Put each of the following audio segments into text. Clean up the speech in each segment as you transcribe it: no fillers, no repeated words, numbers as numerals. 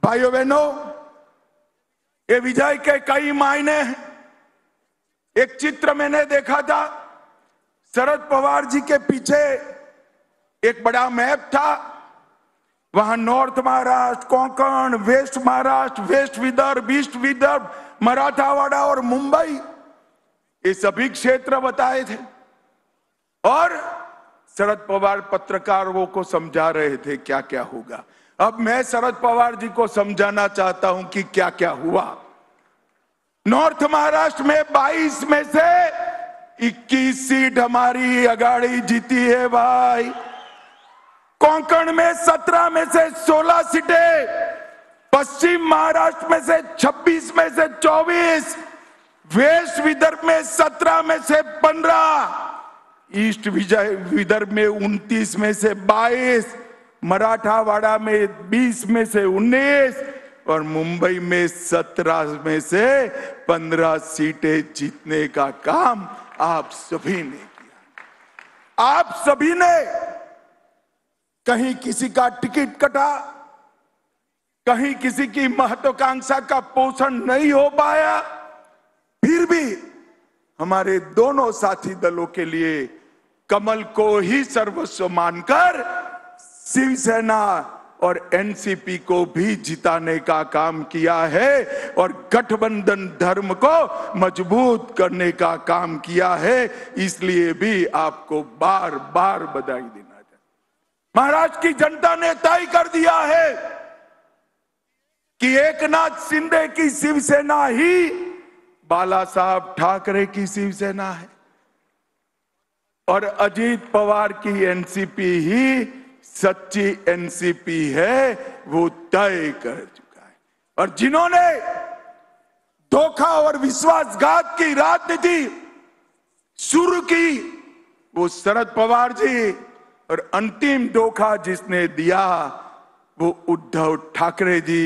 भाइयों बहनों, ये विजय के कई मायने हैं। एक चित्र मैंने देखा था, शरद पवार जी के पीछे एक बड़ा मैप था। वहां north Maharashtra, Konkan, west Maharashtra, west Vidarbha, east Vidarbha, Marathwada और मुंबई, ये सभी क्षेत्र बताए थे। और शरद पवार पत्रकारों को समझा रहे थे क्या क्या होगा। अब मैं शरद पवार जी को समझाना चाहता हूं कि क्या क्या हुआ। नॉर्थ महाराष्ट्र में 22 में से 21 सीट हमारी अगाड़ी जीती है भाई। कोंकण में 17 में से 16 सीटें, पश्चिम महाराष्ट्र में से 26 में से 24, वेस्ट विदर्भ में 17 में से 15, ईस्ट विदर्भ में 29 में से 22, मराठावाड़ा में 20 में से 19 और मुंबई में 17 में से 15 सीटें जीतने का काम आप सभी ने किया। आप सभी ने, कहीं किसी का टिकट कटा, कहीं किसी की महत्वाकांक्षा का पोषण नहीं हो पाया, फिर भी हमारे दोनों साथी दलों के लिए कमल को ही सर्वस्व मानकर शिवसेना और एनसीपी को भी जिताने का काम किया है और गठबंधन धर्म को मजबूत करने का काम किया है। इसलिए भी आपको बार बार बधाई देना चाहिए। महाराष्ट्र की जनता ने तय कर दिया है कि एकनाथ शिंदे की शिवसेना ही बाला साहब ठाकरे की शिवसेना है और अजीत पवार की एनसीपी ही सच्ची एनसीपी है, वो तय कर चुका है। और जिन्होंने धोखा और विश्वासघात की राजनीति शुरू की, वो शरद पवार जी, और अंतिम धोखा जिसने दिया वो उद्धव ठाकरे जी।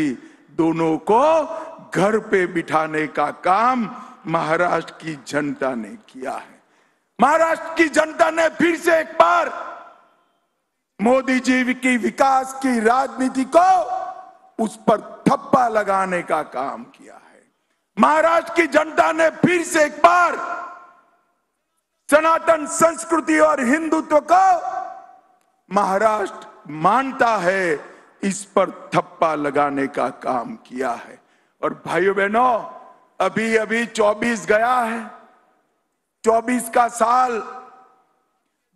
दोनों को घर पे बिठाने का काम महाराष्ट्र की जनता ने किया है। महाराष्ट्र की जनता ने फिर से एक बार मोदी जी की विकास की राजनीति को उस पर ठप्पा लगाने का काम किया है। महाराष्ट्र की जनता ने फिर से एक बार सनातन संस्कृति और हिंदुत्व को महाराष्ट्र मानता है, इस पर ठप्पा लगाने का काम किया है। और भाइयों बहनों, अभी अभी 24 गया है। 24 का साल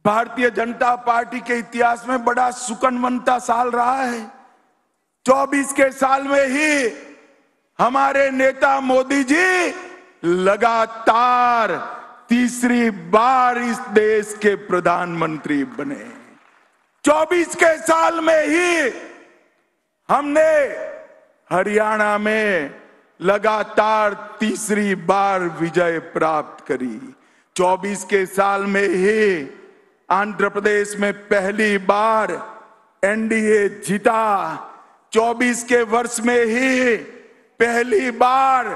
भारतीय जनता पार्टी के इतिहास में बड़ा सुकनवंता साल रहा है। 24 के साल में ही हमारे नेता मोदी जी लगातार तीसरी बार इस देश के प्रधानमंत्री बने। 24 के साल में ही हमने हरियाणा में लगातार तीसरी बार विजय प्राप्त करी। 24 के साल में ही आंध्र प्रदेश में पहली बार एनडीए जीता। 24 के वर्ष में ही पहली बार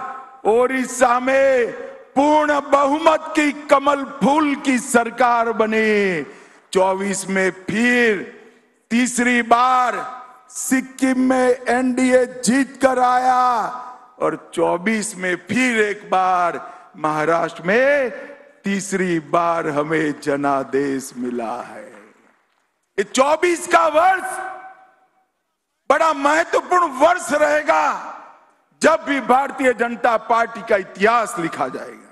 ओडिशा में पूर्ण बहुमत की कमल फूल की सरकार बनी। 24 में फिर तीसरी बार सिक्किम में एनडीए जीत कर आया और 24 में फिर एक बार महाराष्ट्र में तीसरी बार हमें जनादेश मिला है। ये 24 का वर्ष बड़ा महत्वपूर्ण वर्ष रहेगा जब भी भारतीय जनता पार्टी का इतिहास लिखा जाएगा।